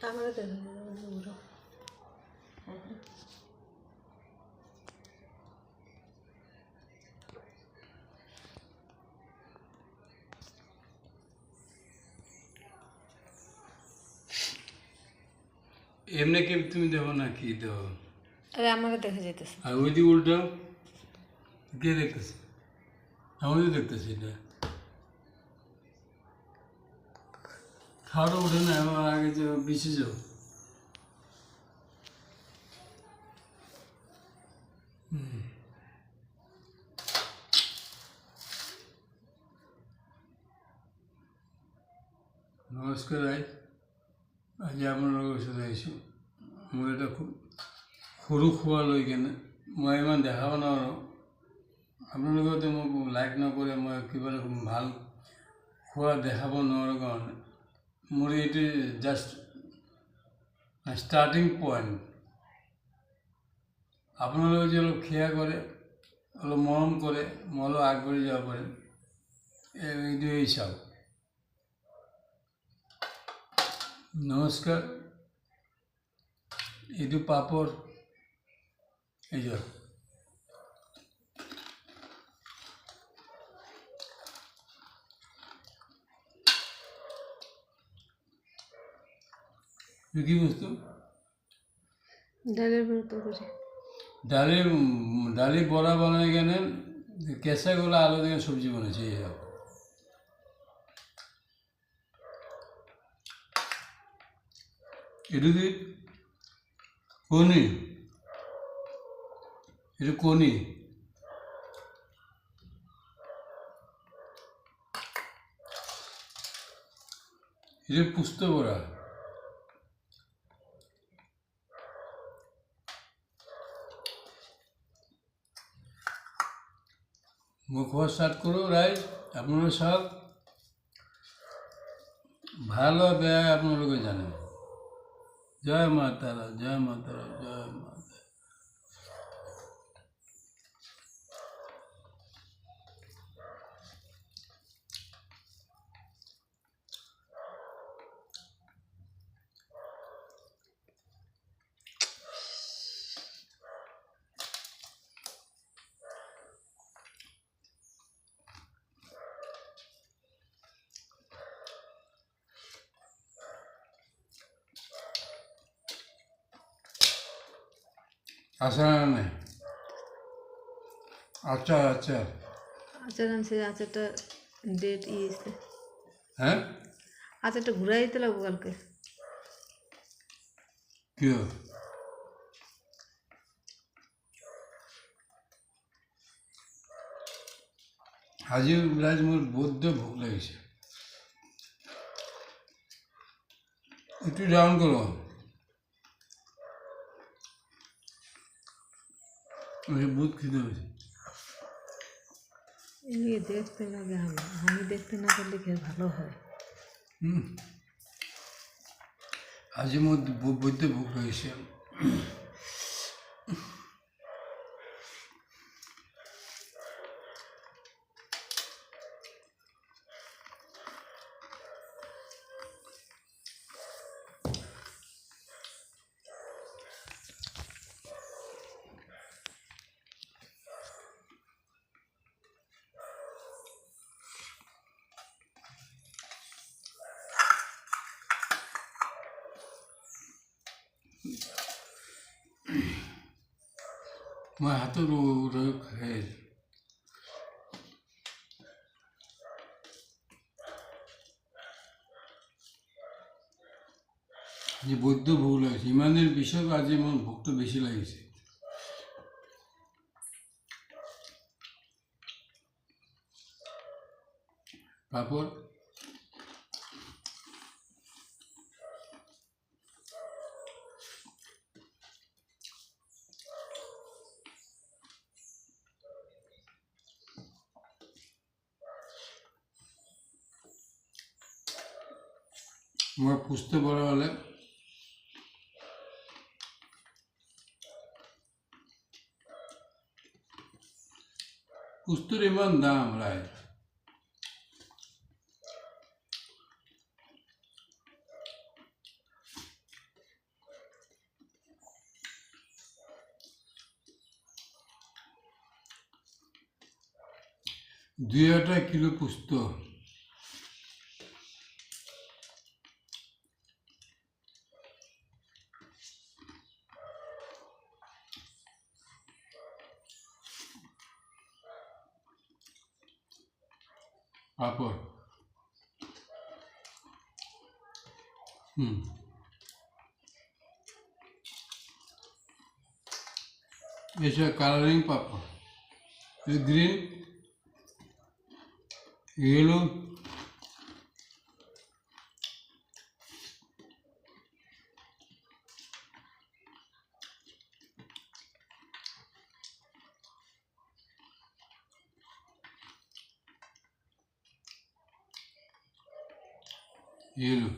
আমারও দেখা যায় এমনি কি তুমি দেখো না কি দেখো? আরে আমারও দেখা যাইতেছে। আর ওই দিকে উল্টাও, কে দেখতেছে? আমিও দেখতেছি এটা। খাওয়াটা ওঠে না, আমার আগে যে পিছিয়ে যাও। নমস্কার ভাই, আজ আপনার সাথে আইসি। মোৰ এটা সৰু খোৱা লৈ কেনে মই ইমান দেখাব নোৱাৰোঁ। আপোনালোকেতো মোক লাইক নকৰে, মই কিবা ৰকম ভাল খোৱা দেখাব নোৱাৰোঁ কাৰণে মোৰ এইটো জাষ্ট ষ্টাৰ্টিং পইণ্ট। আপোনালোকে যদি অলপ খেয়া কৰে, অলপ মৰম কৰে, মই অলপ আগবাঢ়ি যাব পাৰিম। এইটোৱেই চাওক। নমস্কাৰ, এইটো পাপৰ, এই যে কি বস্তু? ডালের বড়া তরকারি। ডালি বড়া বানাই কেনে কেঁচা গোলা আলু দিয়ে সবজি বানাইছে। এই সব এটা কি কণী? এটা কণী। এটা পুস্ত বড়া। মই খোৱা ষ্টাৰ্ট কৰোঁ ৰাইজ। আপোনালোকে চাওক, ভাল হয় বেয়া আপোনালোকে জানে। জয় মা তারা, জয় মা তারা, জয় মা তারা। আচ্ছা না, আচ্ছা আচ্ছা, আচার আনছে, আচারটা ডেট ইয়েছে। হ্যাঁ আচারটা ঘুরাই দিতে লাগবো কালকে। কি হবে? আজি রাইজ মোর বৌদ্ধ ভোক লাগিছে। একটু ডাউন করো। বহুত খিদে হয়েছে। এগুলি দেখতে লাগে, আমি দেখতে না পারলে খেয়ে ভালো হয়। আজি মোর বৌদ্ধ ভোক লাগিছে। মই হাতত খাই যে বৌদ্ধ ভোক লাগিছে। ইমানের পিছত আজি মোৰ ভোকটো বেছি লাগিছে। পাপড়, আমার পুষতে বড় হলে পুস্তর ইমান দাম রায়। 2 কিলো পুস্ত, পাপড়, এসব কালারিং পাপড়, গ্রিন, ইয়েলো, ইয়েলো।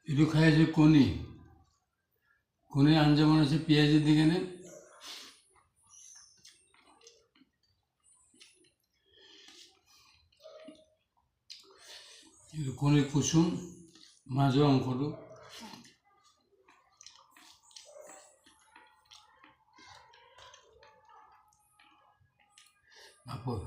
একটু খাইছে কনি, কনি আঞ্জা বানাচ্ছে পেঁয়াজের দিকে নে, কনির কুসুম মাঝৰ অংশটো, পাপড়,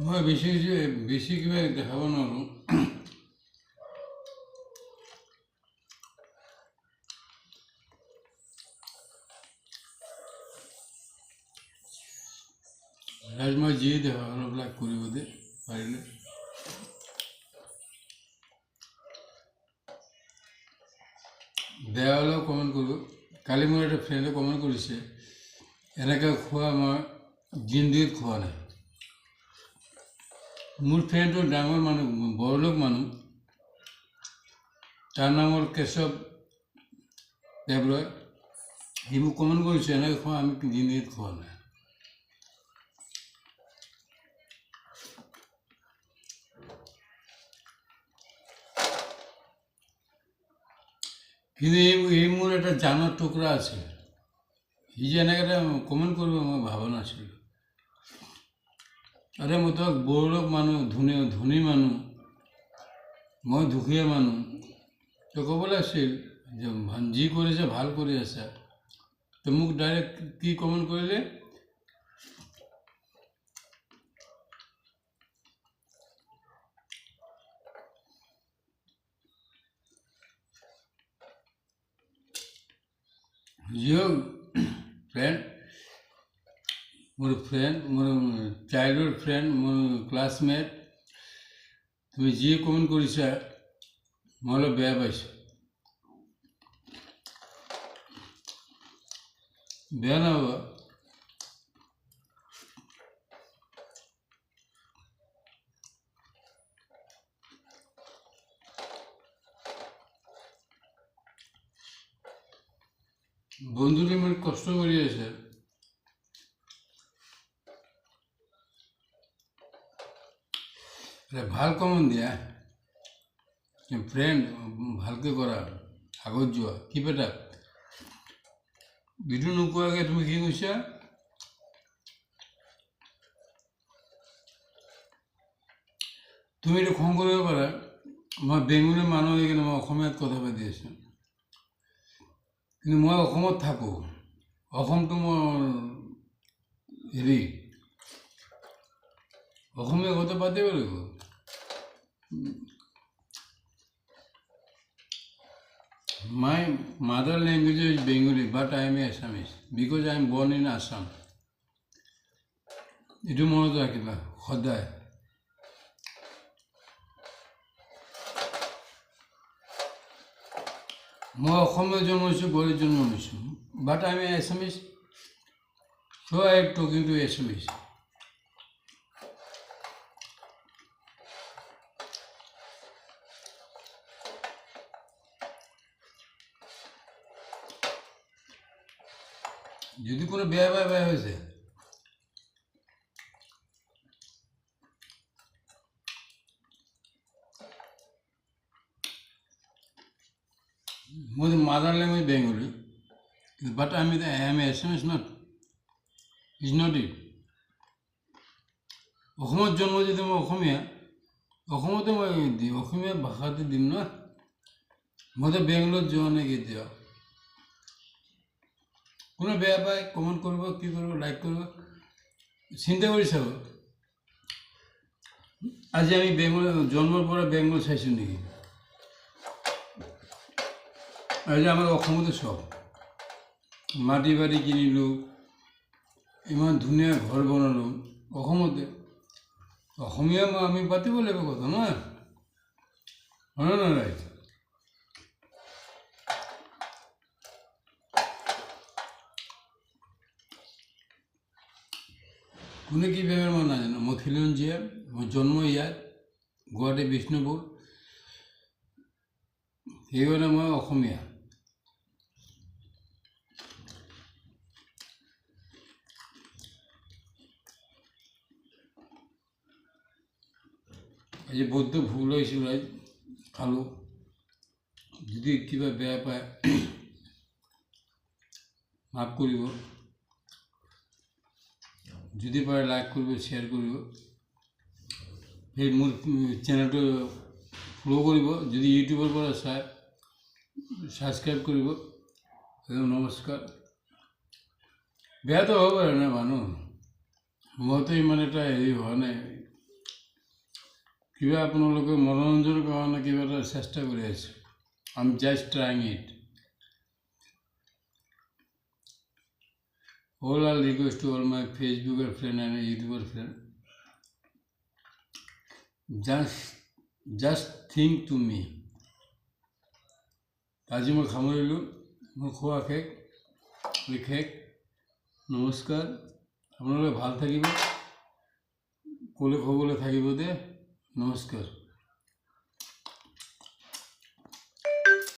মই বেছি কিবা দেখাব নোৱাৰোঁ। মই যিয়ে দেখা অলপ কৰিব দে পাৰিলে। বেয়া হ'লেও কমেণ্ট কৰিব। কালি মোৰ এটা ফ্ৰেণ্ডে কমেণ্ট কৰিছে, এনেকৈ খোৱা মই জিন্দগীত খোৱা নাই। মোৰ ফ্ৰেণ্ডটো ডাঙৰ মানুহ, বড়োলোক মানুহ, তাৰ নাম হ'ল কেশৱ দেৱৰয়। সি মোক কমেণ্ট কৰিছে, এনেকৈ খোৱা আমি জিন্দগীত খোৱা নাই। কিন্তু এই মোৰ এটা জানৰ টুকুৰা আছে, সি যে এনেকৈ এটা কমেণ্ট কৰিব মই ভবা নাছিলোঁ। আৰে মই তোমাক বড়োলোক মানুহ, ধনী মানুহ, মই দুখীয়া মানুহ, তো ক'ব লাগিছিল যে যি কৰিছে ভাল কৰি আছে। তো মোক ডাইৰেক্ট কি কমেণ্ট কৰিলে, যি হোক মোৰ চাইল্ডহুড ফ্ৰেণ্ড, মোৰ ক্লাছমেট, তুমি যি কমেণ্ট কৰিছা মই অলপ বেয়া পাইছোঁ। বেয়া নহ'ব। বন্ধুটি ইমান কষ্ট কৰি আছে, ভাল কমেণ্ট দিয়া। ফ্ৰেণ্ড ভালকৈ কৰা, আগত যোৱা, কিপ এটা ভিডিঅ' নোপোৱাকৈ তুমি কি কৈছা? তুমি এইটো খং কৰিব পাৰা, মই বেংগলী মানুহ হৈ কিনে মই অসমীয়াত কথা পাতি আছোঁ, কিন্তু মই অসমত থাকোঁ, অসমটো মোৰ হেৰি, অসমীয়া কথা পাতিব লাগিব। My mother language is Bengali, but I am Assamese because I am born in Assam. এইটো মনত ৰাখিবা সদায়। মই অসমত জন্ম হৈছোঁ, গুৱাহাটীত জন্ম হৈছোঁ, but I am Assamese, so I am talking to Assamese. যদি কোনো বেয়া হয়েছে, my mother language Bengali, but I am Assamese, not. It's not it. অসমত জন্ম যদি মই অসমীয়া, অসমতে মই দিম, অসমীয়া ভাষাতে দিম না। মইতো বেংগলত যোৱা নাই কেতিয়াও। কোনো বেয়া পায় কমেণ্ট কৰিব, কি কৰিব, লাইক কৰিব, চিন্তা কৰি চাব। আজি আমি বেংগল জন্মৰ পৰা বেংগল চাইছোঁ নেকি? আজি আমাৰ অসমতে চব মাটি বাৰী কিনিলোঁ, ইমান ধুনীয়া ঘৰ বনালোঁ অসমতে। অসমীয়া আমি পাতিব লাগিব কথা নহয়, হয় না ৰাইট? কোনে কি ভাবে মই নাজানো। মই খিলঞ্জীয়া, মই জন্ম ইয়াত গুৱাহাটী বিষ্ণুপুৰ, সেইকাৰণে মই অসমীয়া। আজি বৌদ্ধ ভুল হৈছিল, খালোঁ, যদি কিবা বেয়া পায় মাফ কৰিব, যদি পাৰে লাইক কৰিব, শ্বেয়াৰ কৰিব, সেই মোৰ চেনেলটো ফ'ল' কৰিব, যদি ইউটিউবৰ পৰা চাই ছাবস্ক্ৰাইব কৰিব। নমস্কাৰ। বেয়াটো হ'ব পাৰে না মানুহ, মইতো ইমান এটা হেৰি হোৱা নাই, কিবা আপোনালোকে মনোৰঞ্জনৰ কাৰণে কিবা এটা চেষ্টা কৰি আছোঁ। I am just trying it. All I'll request to all my Facebooker friend and YouTuber friend, just think to me. আজি মই সামৰিলোঁ, মোৰ খোৱা শেষ। নমস্কাৰ। আপোনালোকে ভাল থাকিব, ক'লে থাকিব দে। নমস্কাৰ।